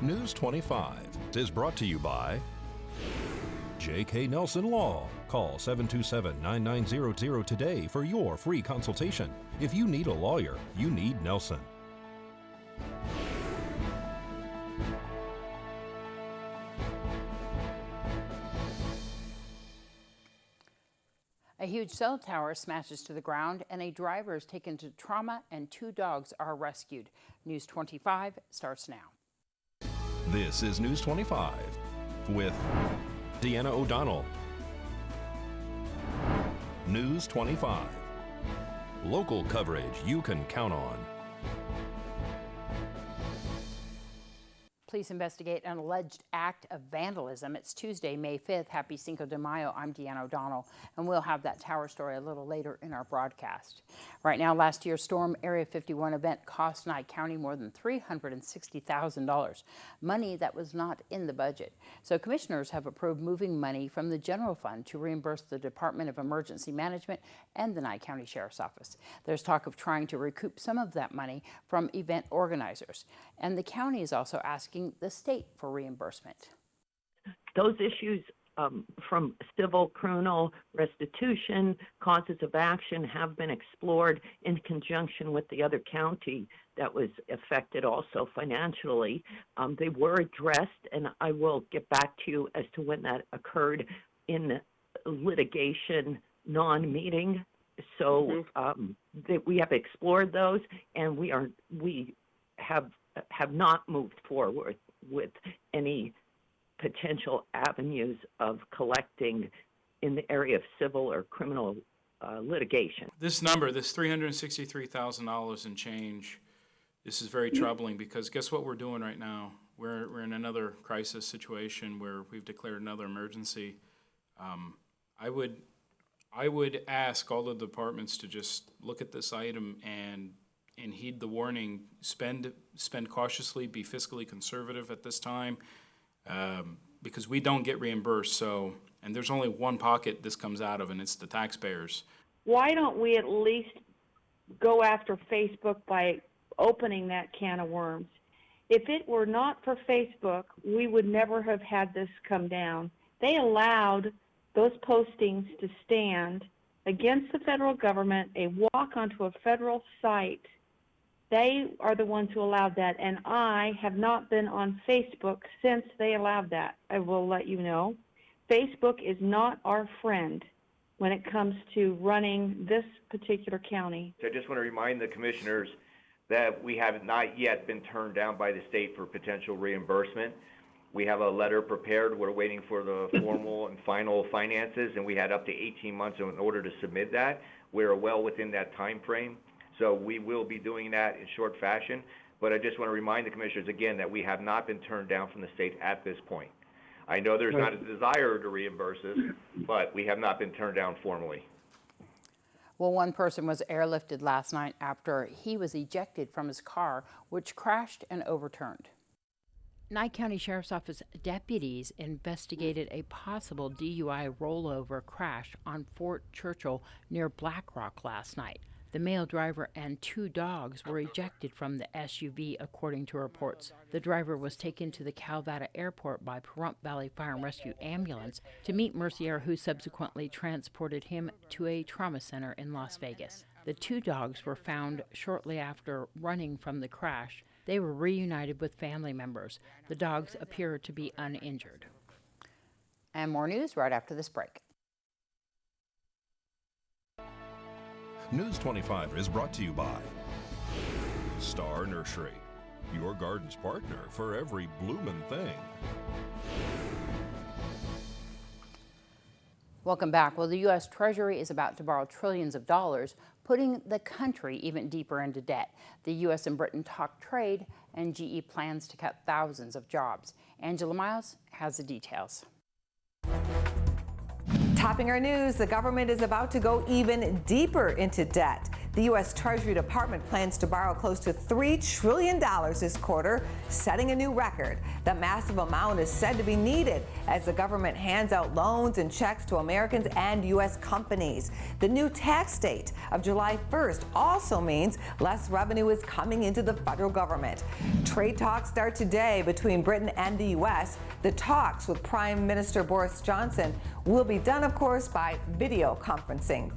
News 25 is brought to you by J.K. Nelson Law. Call 727-9900 today for your free consultation. If you need a lawyer, you need Nelson. A huge cell tower smashes to the ground and a driver is taken to trauma and 2 dogs are rescued. News 25 starts now. This is News 25 with Deanna O'Donnell. News 25. Local coverage you can count on. Police investigate an alleged act of vandalism. It's Tuesday, May 5th. Happy Cinco de Mayo. I'm Deanna O'Donnell, and we'll have that tower story a little later in our broadcast. Right now, last year's Storm Area 51 event cost Nye County more than $360,000, money that was not in the budget. So commissioners have approved moving money from the general fund to reimburse the Department of Emergency Management and the Nye County Sheriff's Office. There's talk of trying to recoup some of that money from event organizers, and the county is also asking the state for reimbursement. Those issues from civil, criminal, restitution, causes of action have been explored in conjunction with the other county that was affected also financially. They were addressed, and I will get back to you as to when that occurred in litigation non-meeting. So we have explored those, and we have not moved forward with any potential avenues of collecting in the area of civil or criminal litigation. This number, this $363,000 and change, this is very troubling because guess what we're doing right now? We're in another crisis situation where we've declared another emergency. I would ask all the departments to just look at this item and heed the warning, spend cautiously, be fiscally conservative at this time, because we don't get reimbursed. And there's only one pocket this comes out of, and it's the taxpayers. Why don't we at least go after Facebook by opening that can of worms? If it were not for Facebook, we would never have had this come down. They allowed those postings to stand against the federal government, a walk onto a federal site. They are the ones who allowed that, and I have not been on Facebook since they allowed that. I will let you know. Facebook is not our friend when it comes to running this particular county. So I just want to remind the commissioners that we have not yet been turned down by the state for potential reimbursement. We have a letter prepared. We're waiting for the formal and final finances, and we had up to 18 months in order to submit that. We're well within that time frame. So we will be doing that in short fashion, but I just want to remind the commissioners again that we have not been turned down from the state at this point. I know there's not a desire to reimburse us, but we have not been turned down formally. Well, one person was airlifted last night after he was ejected from his car, which crashed and overturned. Nye County Sheriff's Office deputies investigated a possible DUI rollover crash on Fort Churchill near Black Rock last night. The male driver and 2 dogs were ejected from the SUV, according to reports. The driver was taken to the Calvada Airport by Prom Valley Fire and Rescue Ambulance to meet Mercier, who subsequently transported him to a trauma center in Las Vegas. The 2 dogs were found shortly after running from the crash. They were reunited with family members. The dogs appear to be uninjured. And more news right after this break. News 25 is brought to you by Star Nursery, your garden's partner for every bloomin' thing. Welcome back. Well, the U.S. Treasury is about to borrow trillions of dollars, putting the country even deeper into debt. The U.S. and Britain talk trade, and GE plans to cut thousands of jobs. Angela Miles has the details. Topping our news, the government is about to go even deeper into debt. The U.S. Treasury Department plans to borrow close to $3 trillion this quarter, setting a new record. The massive amount is said to be needed as the government hands out loans and checks to Americans and U.S. companies. The new tax date of July 1st also means less revenue is coming into the federal government. Trade talks start today between Britain and the U.S. The talks with Prime Minister Boris Johnson will be done, of course, by video conferencing.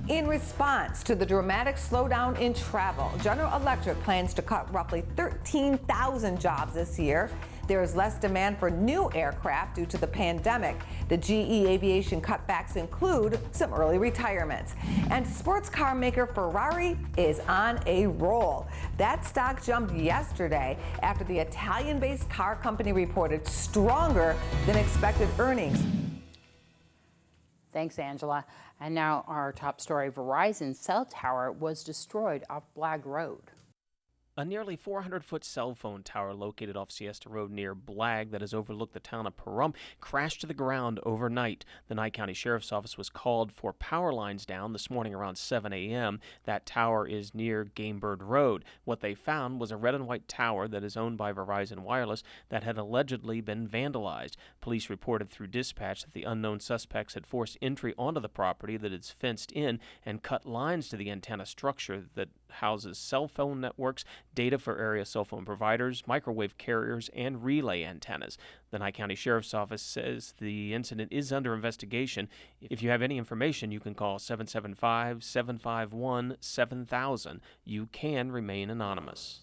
In response to the dramatic slowdown in travel, General Electric plans to cut roughly 13,000 jobs this year. There is less demand for new aircraft due to the pandemic. The GE Aviation cutbacks include some early retirements. And sports car maker Ferrari is on a roll. That stock jumped yesterday after the Italian-based car company reported stronger than expected earnings. Thanks, Angela. And now our top story. Verizon's cell tower was destroyed off Blag Road. A nearly 400-foot cell phone tower located off Siesta Road near Blag that has overlooked the town of Prom crashed to the ground overnight. The Nye County Sheriff's Office was called for power lines down this morning around 7 a.m. That tower is near Gamebird Road. What they found was a red and white tower that is owned by Verizon Wireless that had allegedly been vandalized. Police reported through dispatch that the unknown suspects had forced entry onto the property that is fenced in and cut lines to the antenna structure that houses cell phone networks, data for area cell phone providers, microwave carriers, and relay antennas. The Nye County Sheriff's Office says the incident is under investigation. If you have any information, you can call 775-751-7000. You can remain anonymous.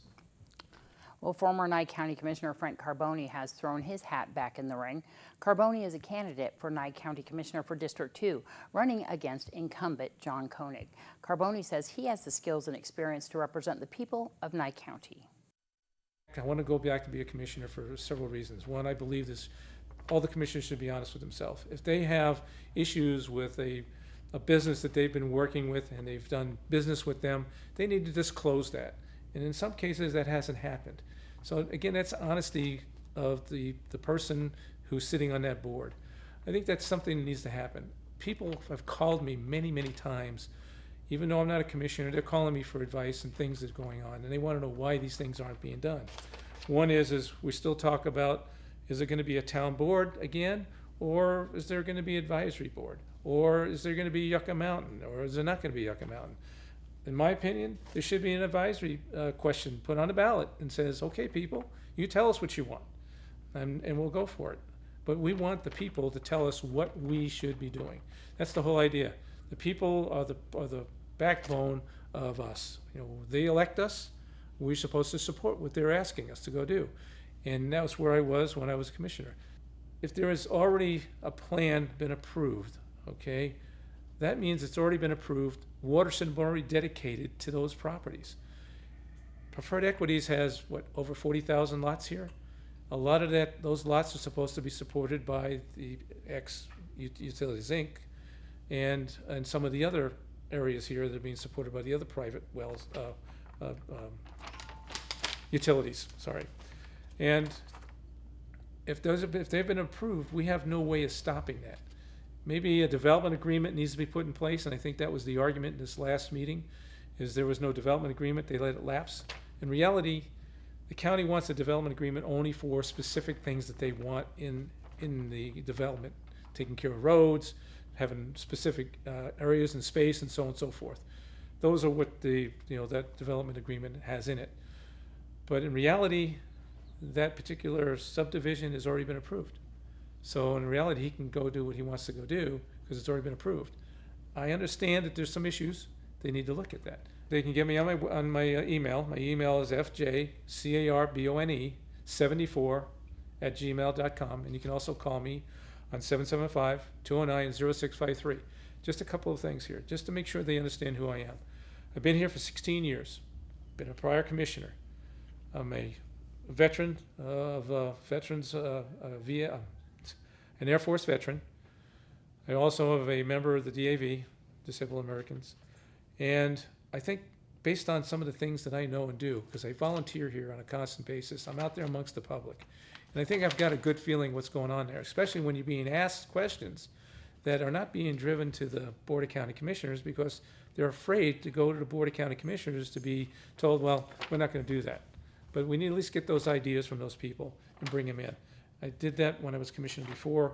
Well, former Nye County Commissioner Frank Carboni has thrown his hat back in the ring. Carboni is a candidate for Nye County Commissioner for District 2, running against incumbent John Koenig. Carboni says he has the skills and experience to represent the people of Nye County. I want to go back to be a commissioner for several reasons. One, I believe all the commissioners should be honest with themselves. If they have issues with a business that they've been working with and they've done business with them, they need to disclose that. And in some cases, that hasn't happened. So again, that's honesty of the person who's sitting on that board. I think that's something that needs to happen. People have called me many, many times, even though I'm not a commissioner, they're calling me for advice and things that's going on, and they want to know why these things aren't being done. One is we still talk about, is it going to be a town board again, or is there going to be advisory board, or is there going to be Yucca Mountain, or is there not going to be Yucca Mountain? In my opinion, there should be an advisory question put on the ballot and says, okay, people, you tell us what you want, and we'll go for it. But we want the people to tell us what we should be doing. That's the whole idea. The people are the backbone of us. You know, they elect us. We're supposed to support what they're asking us to go do. And that was where I was when I was commissioner. If there has already a plan been approved, okay, that means it's already been approved. Water should have already dedicated to those properties. Preferred Equities has, what, over 40,000 lots here? A lot of those lots are supposed to be supported by the ex-Utilities Inc. and some of the other areas here that are being supported by the other private wells, utilities, sorry. And if they've been approved, we have no way of stopping that. Maybe a development agreement needs to be put in place, and I think that was the argument in this last meeting, is there was no development agreement, they let it lapse. In reality, the county wants a development agreement only for specific things that they want in the development, taking care of roads, having specific areas and space, and so on and so forth. Those are what that development agreement has in it. But in reality, that particular subdivision has already been approved. So in reality, he can go do what he wants to go do because it's already been approved. I understand that there's some issues. They need to look at that. They can get me on my email. My email is fjcarbone74@gmail.com, and you can also call me on 775-209-0653. Just a couple of things here, just to make sure they understand who I am. I've been here for 16 years. Been a prior commissioner. I'm a veteran of veterans via. An Air Force veteran. I also am a member of the DAV, Disabled Americans. And I think based on some of the things that I know and do, because I volunteer here on a constant basis, I'm out there amongst the public. And I think I've got a good feeling what's going on there, especially when you're being asked questions that are not being driven to the Board of County Commissioners because they're afraid to go to the Board of County Commissioners to be told, well, we're not going to do that. But we need to at least get those ideas from those people and bring them in. I did that when I was commissioner before.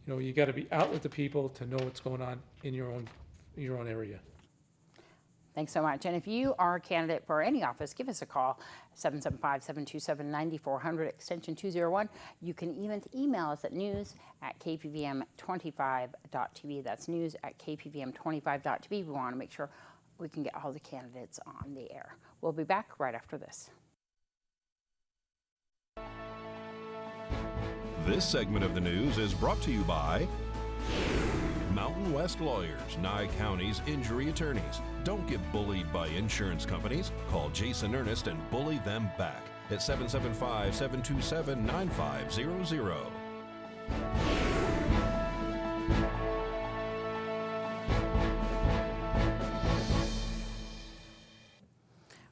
You know, you got to be out with the people to know what's going on in your own area. Thanks so much. And if you are a candidate for any office, give us a call, 775-727-9400, extension 201. You can even email us at news@kpvm25.tv. That's news@kpvm25.tv. We want to make sure we can get all the candidates on the air. We'll be back right after this. This segment of the news is brought to you by Mountain West Lawyers, Nye County's injury attorneys. Don't get bullied by insurance companies. Call Jason Ernest and bully them back at 775-727-9500.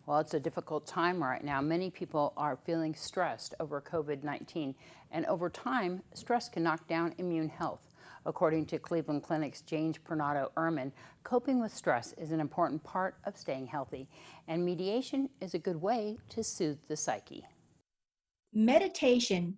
Well, it's a difficult time right now. Many people are feeling stressed over COVID-19, and over time, stress can knock down immune health. According to Cleveland Clinic's James Pernado-Ehrman, coping with stress is an important part of staying healthy, and mediation is a good way to soothe the psyche. Meditation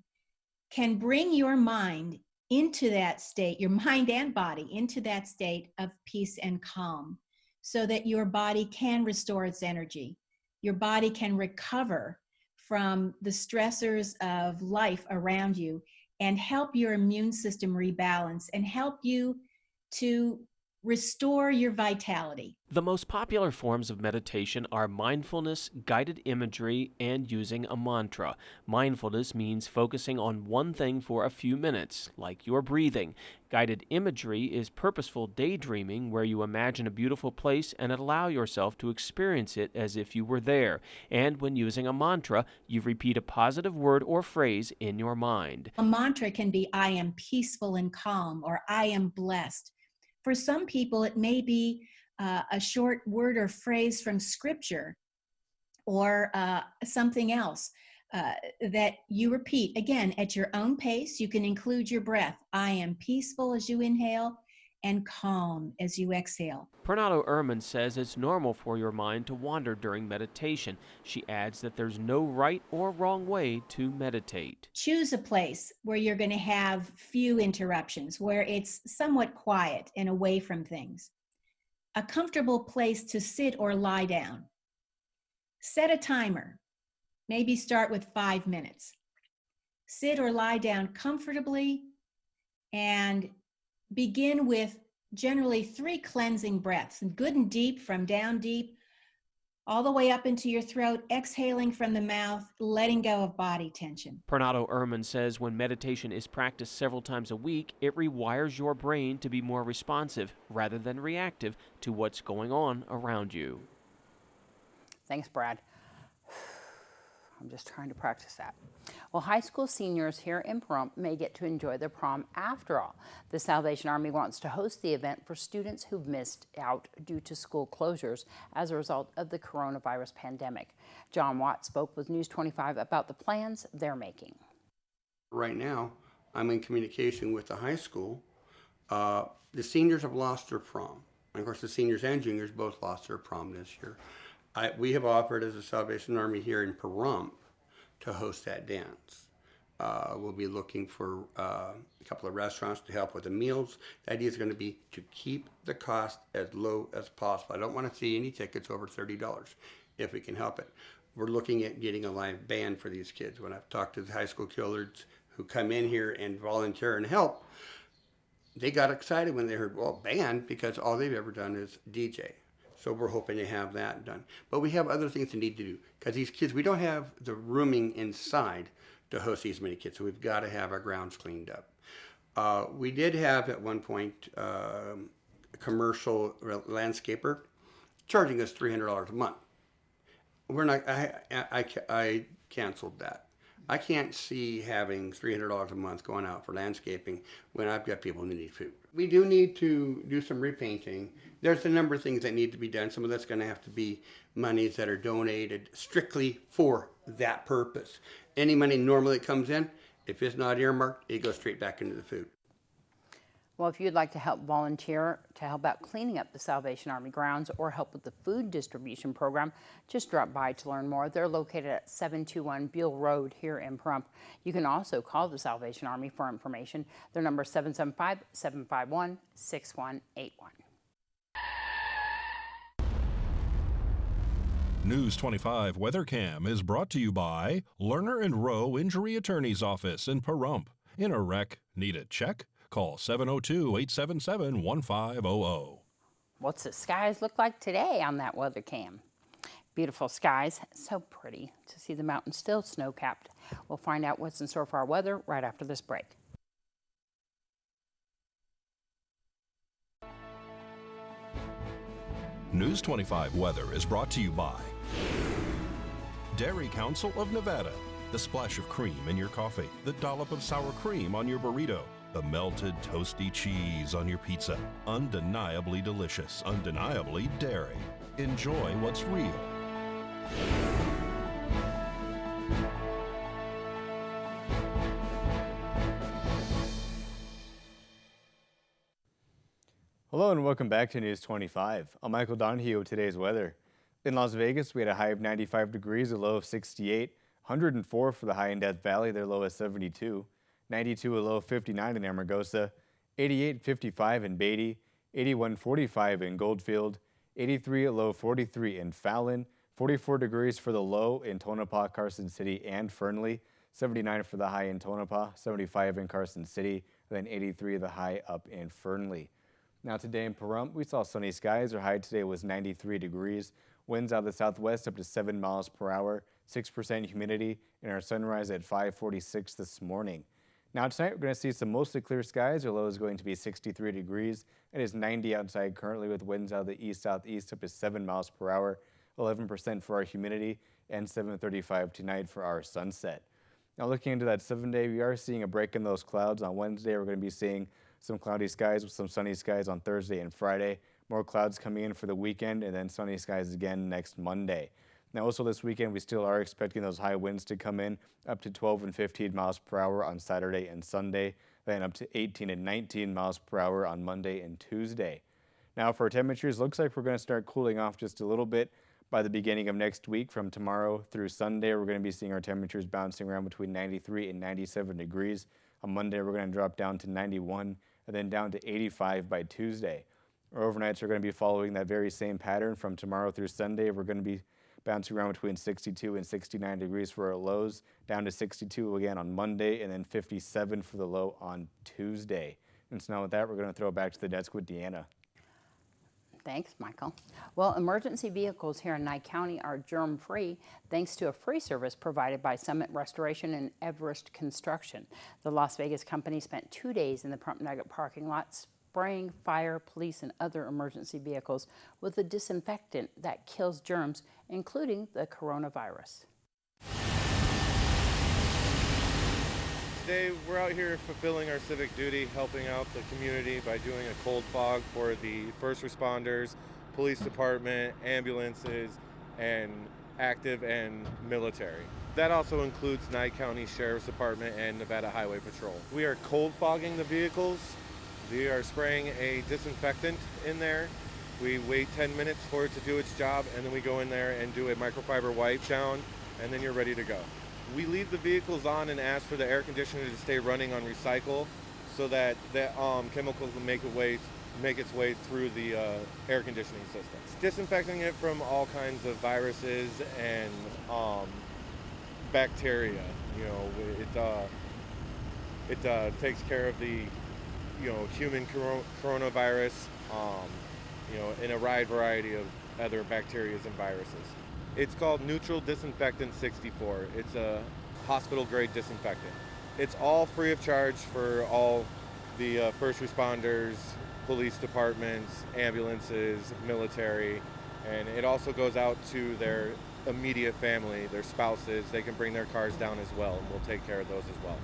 can bring your mind into that state, your mind and body into that state of peace and calm, so that your body can restore its energy. Your body can recover from the stressors of life around you and help your immune system rebalance and help you to restore your vitality. The most popular forms of meditation are mindfulness, guided imagery, and using a mantra. Mindfulness means focusing on one thing for a few minutes, like your breathing. Guided imagery is purposeful daydreaming where you imagine a beautiful place and allow yourself to experience it as if you were there. And when using a mantra, you repeat a positive word or phrase in your mind. A mantra can be, I am peaceful and calm, or I am blessed. For some people, it may be a short word or phrase from scripture or something else that you repeat. Again, at your own pace, you can include your breath. I am peaceful as you inhale and calm as you exhale. Pernado-Ehrman says it's normal for your mind to wander during meditation. She adds that there's no right or wrong way to meditate. Choose a place where you're going to have few interruptions, where it's somewhat quiet and away from things. A comfortable place to sit or lie down. Set a timer. Maybe start with 5 minutes. Sit or lie down comfortably and begin with generally 3 cleansing breaths, good and deep from down deep, all the way up into your throat, exhaling from the mouth, letting go of body tension. Pernado-Ehrman says when meditation is practiced several times a week, it rewires your brain to be more responsive rather than reactive to what's going on around you. Thanks, Brad. I'm just trying to practice that. Well, high school seniors here in Prom may get to enjoy their prom after all. The Salvation Army wants to host the event for students who've missed out due to school closures as a result of the coronavirus pandemic. John Watt spoke with News 25 about the plans they're making. Right now, I'm in communication with the high school. The seniors have lost their prom. And of course, the seniors and juniors both lost their prom this year. We have offered as a Salvation Army here in Prom to host that dance. We'll be looking for a couple of restaurants to help with the meals. The idea is going to be to keep the cost as low as possible. I don't want to see any tickets over $30 if we can help it. We're looking at getting a live band for these kids. When I've talked to the high school killers who come in here and volunteer and help, they got excited when they heard, well, band, because all they've ever done is DJ. So we're hoping to have that done. But we have other things to need to do because these kids, we don't have the rooming inside to host these many kids. So we've got to have our grounds cleaned up. We did have at one point a commercial landscaper charging us $300 a month. We're not. I canceled that. I can't see having $300 a month going out for landscaping when I've got people who need food. We do need to do some repainting. There's a number of things that need to be done. Some of that's going to have to be monies that are donated strictly for that purpose. Any money normally that comes in, if it's not earmarked, it goes straight back into the food. Well, if you'd like to help volunteer to help out cleaning up the Salvation Army grounds or help with the food distribution program, just drop by to learn more. They're located at 721 Beale Road here in Prom. You can also call the Salvation Army for information. Their number is 775-751-6181. News 25 WeatherCam is brought to you by Lerner and Rowe Injury Attorney's Office in Pahrump. In a wreck, need a check? Call 702-877-1500. What's the skies look like today on that weather cam? Beautiful skies. So pretty to see the mountains still snow-capped. We'll find out what's in store for our weather right after this break. News 25 weather is brought to you by Dairy Council of Nevada. The splash of cream in your coffee, the dollop of sour cream on your burrito, the melted toasty cheese on your pizza. Undeniably delicious, undeniably dairy. Enjoy what's real. Hello and welcome back to News 25. I'm Michael Donohue with today's weather. In Las Vegas, we had a high of 95 degrees, a low of 68, 104 for the high in Death Valley, their low is 72, 92 a low of 59 in Amargosa, 88 55 in Beatty, 81 45 in Goldfield, 83 a low of 43 in Fallon, 44 degrees for the low in Tonopah, Carson City, and Fernley, 79 for the high in Tonopah, 75 in Carson City, and then 83 the high up in Fernley. Now today in Pahrump, we saw sunny skies. Our high today was 93 degrees. Winds out of the southwest up to 7 miles per hour, 6% humidity, and our sunrise at 5:46 this morning. Now tonight we're going to see some mostly clear skies. Our low is going to be 63 degrees. It is 90 outside currently with winds out of the east-southeast up to 7 miles per hour, 11% for our humidity, and 7:35 tonight for our sunset. Now looking into that 7-day, we are seeing a break in those clouds. On Wednesday, we're going to be seeing some cloudy skies with some sunny skies on Thursday and Friday. More clouds coming in for the weekend, and then sunny skies again next Monday. Now also this weekend, we still are expecting those high winds to come in up to 12 and 15 miles per hour on Saturday and Sunday, then up to 18 and 19 miles per hour on Monday and Tuesday. Now for our temperatures, looks like we're going to start cooling off just a little bit by the beginning of next week. From tomorrow through Sunday, we're going to be seeing our temperatures bouncing around between 93 and 97 degrees. On Monday, we're going to drop down to 91 and then down to 85 by Tuesday. Our overnights are going to be following that very same pattern. From tomorrow through Sunday, we're going to be bouncing around between 62 and 69 degrees for our lows, down to 62 again on Monday, and then 57 for the low on Tuesday. And so now with that, we're going to throw it back to the desk with Deanna. Thanks, Michael. Well, emergency vehicles here in Nye County are germ-free thanks to a free service provided by Summit Restoration and Everest Construction. The Las Vegas company spent 2 days in the Prom Nugget parking lot spraying fire, police, and other emergency vehicles with a disinfectant that kills germs, including the coronavirus. Today, we're out here fulfilling our civic duty, helping out the community by doing a cold fog for the first responders, police department, ambulances, and active and military. That also includes Nye County Sheriff's Department and Nevada Highway Patrol. We are cold fogging the vehicles. We are spraying a disinfectant in there. We wait 10 minutes for it to do its job, and then we go in there and do a microfiber wipe down, and then you're ready to go. We leave the vehicles on and ask for the air conditioner to stay running on recycle so that the chemicals will make its way through the air conditioning system. It's disinfecting it from all kinds of viruses and bacteria. You know, it takes care of the human coronavirus, you know, and a wide variety of other bacteria and viruses. It's called Neutral Disinfectant 64. It's a hospital-grade disinfectant. It's all free of charge for all the first responders, police departments, ambulances, military, and it also goes out to their immediate family, their spouses. They can bring their cars down as well, and we'll take care of those as well.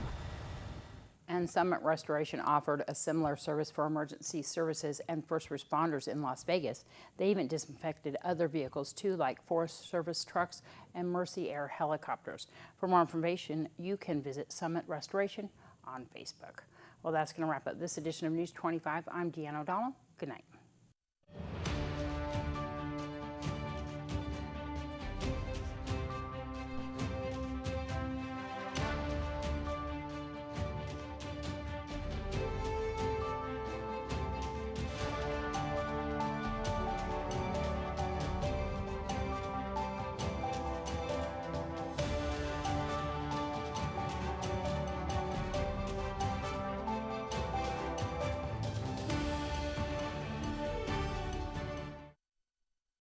And Summit Restoration offered a similar service for emergency services and first responders in Las Vegas. They even disinfected other vehicles too, like Forest Service trucks and Mercy Air helicopters. For more information, you can visit Summit Restoration on Facebook. Well, that's going to wrap up this edition of News 25. I'm Deanna O'Donnell. Good night.